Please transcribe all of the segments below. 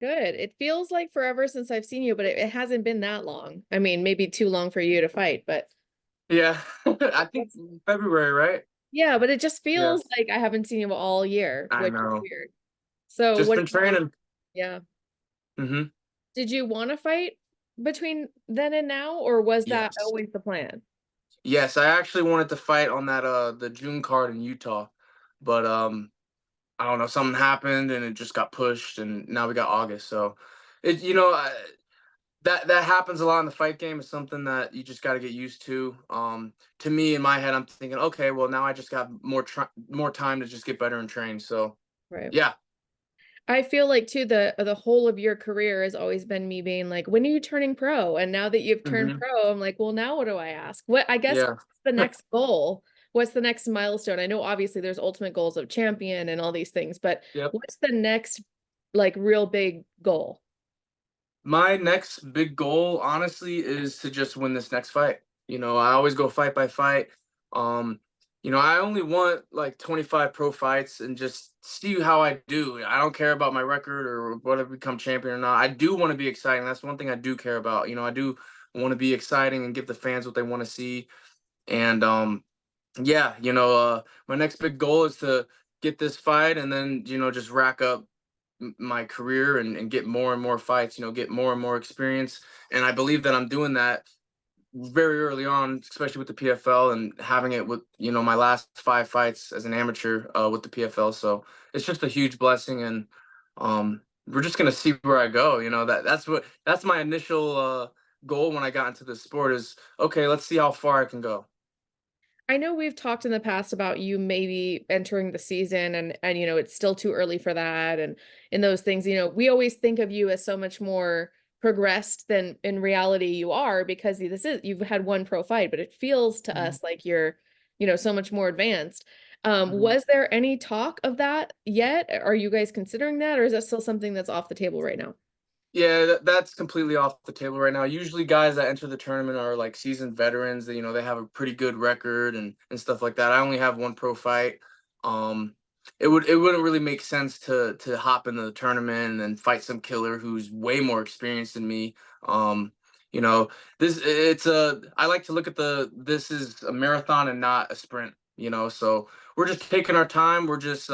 Good. It feels like forever since I've seen you, but it hasn't been that long. I mean, maybe too long for you to fight, but Yeah, I think February, right? yeah, but it just Yeah, feels like I haven't seen you all year, I which is know. weird. So Just what, been training. yeah. Hmm. Did you want to fight between then and now, or was that Yes. always the plan? Yes, I actually wanted to fight on that the June card in Utah, but I don't know, something happened and it just got pushed, and now we got August. So it that happens a lot in the fight game. Is something that you just got to get used to me, in my head, I'm thinking, okay, well, now I just got more time to just get better and train. So Right. yeah. I feel like too the whole of your career has always been me being like, when are you turning pro? And now that you've turned Hmm. pro, I'm like, well, now what do I ask? What I guess Yeah. what's the next goal? What's the next milestone? I know obviously there's ultimate goals of champion and all these things, but Yep. what's the next like real big goal? My next big goal, honestly, is to just win this next fight. I always go fight by fight. Um, I only want like 25 pro fights and just see how I do. I don't care about my record or whether I become champion or not. I do want to be exciting. That's one thing I do care about. I do want to be exciting and give the fans what they want to see. And yeah, my next big goal is to get this fight and then, just rack up my career and get more and more fights, get more and more experience. And I believe that I'm doing that very early on, especially with the PFL and having it with, my last 5 fights as an amateur with the PFL. So it's just a huge blessing. And we're just going to see where I go. That's my initial goal when I got into this sport is, okay, let's see how far I can go. I know we've talked in the past about you maybe entering the season and it's still too early for that and those things. We always think of you as so much more progressed than in reality you are because you've had one pro fight, but it feels to Mhm. us like you're, so much more advanced. Mhm. Was there any talk of that yet? Are you guys considering that, or is that still something that's off the table right now? Yeah, that's completely off the table right now. Usually, guys that enter the tournament are like seasoned veterans. That they have a pretty good record and stuff like that. I only have one pro fight. Um, it wouldn't really make sense to hop into the tournament and fight some killer who's way more experienced than me. Um, you know, I like to look at this is a marathon and not a sprint. So we're just taking our time. We're just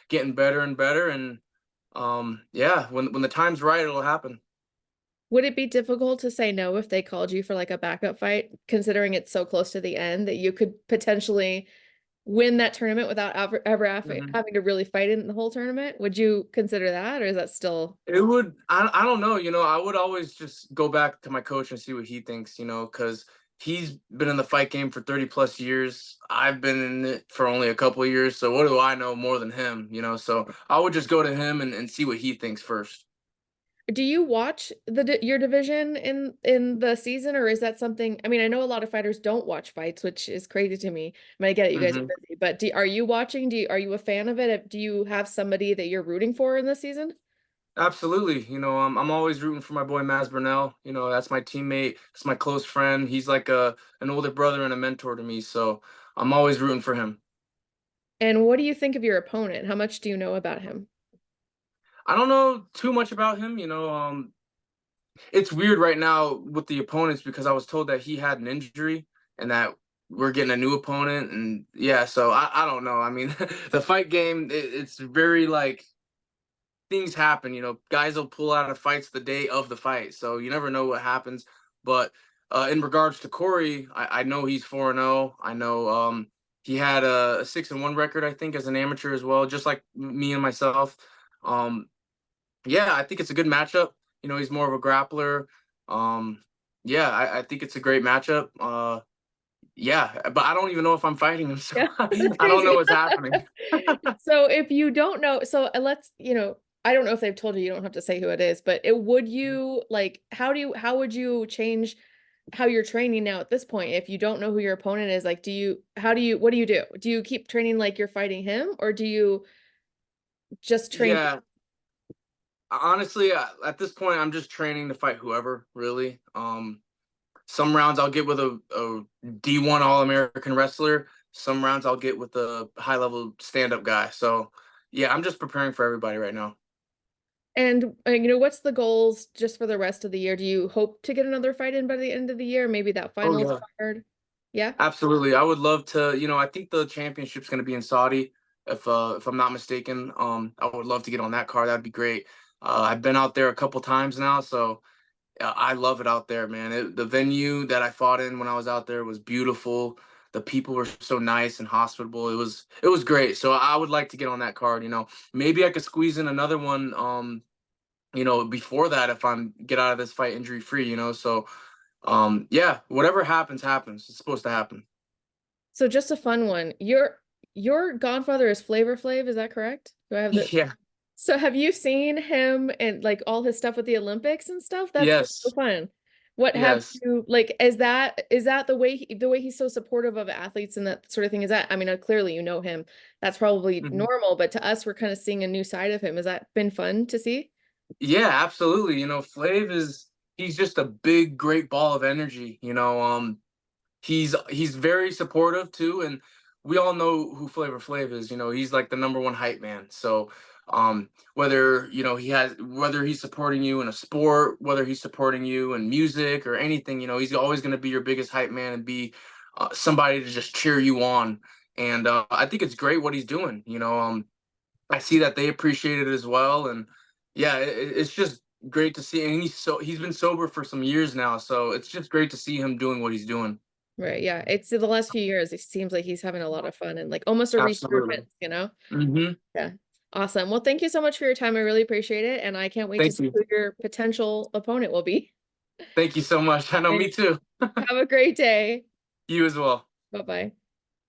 getting better and better and yeah, when the time's right, it'll happen. Would it be difficult to say no if they called you for like a backup fight, considering it's so close to the end that you could potentially win that tournament without Hmm. having to really fight in the whole tournament? Would you consider that, or is that still It would, I don't know, I would always just go back to my coach and see what he thinks, because he's been in the fight game for 30 plus years. I've been in it for only a couple of years. So what do I know more than him? So I would just go to him and see what he thinks first. do you watch your division in the season, or is that something? I mean, I know a lot of fighters don't watch fights, which is crazy to me. I mean, I get it, you guys are Hmm. busy, but are you watching? Are you a fan of it? Do you have somebody that you're rooting for in this season? Absolutely. I'm always rooting for my boy Maz Burnell. That's my teammate. That's my close friend. He's like an older brother and a mentor to me. So I'm always rooting for him. And what do you think of your opponent? How much do you know about him? I don't know too much about him. It's weird right now with the opponents because I was told that he had an injury and that we're getting a new opponent. And yeah, so I don't know. I mean, the fight game, it's very like things happen. Guys will pull out of fights the day of the fight. So you never know what happens. But in regards to Corey, I know he's 4-0. I know he had a 6-1 record, I think, as an amateur as well, just like me and myself. Um, yeah, I think it's a good matchup. He's more of a grappler. Um, yeah, I think it's a great matchup. Yeah, but I don't even know if I'm fighting him, so Yeah, that's I don't know crazy. what's happening. So if you don't know, so let's, I don't know if they've told you, you don't have to say who it is, but would you like, how would you change how you're training now at this point? If you don't know who your opponent is, like, what do you do? Do you keep training like you're fighting him, or do you just train? Yeah, honestly, at this point, I'm just training to fight whoever, really. Some rounds I'll get with a D1 All American wrestler. Some rounds I'll get with a high level stand up guy. So yeah, I'm just preparing for everybody right now. And what's the goals just for the rest of the year? Do you hope to get another fight in by the end of the year? Maybe that Oh finals yeah, card? Yeah. absolutely. I would love to. I think the championship's going to be in Saudi, if I'm not mistaken. I would love to get on that card. That'd be great. I've been out there a couple times now, so I love it out there, man. The venue that I fought in when I was out there was beautiful. The people were so nice and hospitable. It was great. So I would like to get on that card. Maybe I could squeeze in another one. Before that, if I'm get out of this fight injury free. So yeah, whatever happens, happens. It's supposed to happen. So just a fun one. Your Godfather is Flavor Flav, is that correct? Do I have the Yeah. So have you seen him and like all his stuff with the Olympics and stuff? That's so Yes. fun. What have Yes. you like is that the way he's so supportive of athletes and that sort of thing? Is that, I mean, clearly you know him. That's probably Mhm. normal, but to us we're kind of seeing a new side of him. Has that been fun to see? Yeah, absolutely. Flav he's just a big, great ball of energy. He's very supportive too, and we all know who Flavor Flav is. He's like the number one hype man. So whether he's supporting you in a sport, whether he's supporting you in music or anything, he's always going to be your biggest hype man and be somebody to just cheer you on. And I think it's great what he's doing. I see that they appreciate it as well, and yeah, it's just great to see. And he's been sober for some years now, so it's just great to see him doing what he's doing. Right, yeah. It's the last few years, it seems like he's having a lot of fun and like almost a Absolutely. resurgence. Hmm. Yeah. Awesome. Well, thank you so much for your time. I really appreciate it. And I can't wait to Thank see you. who your potential opponent will be. Thank you so much. I know, And me too. have a great day. You as well. Bye-bye.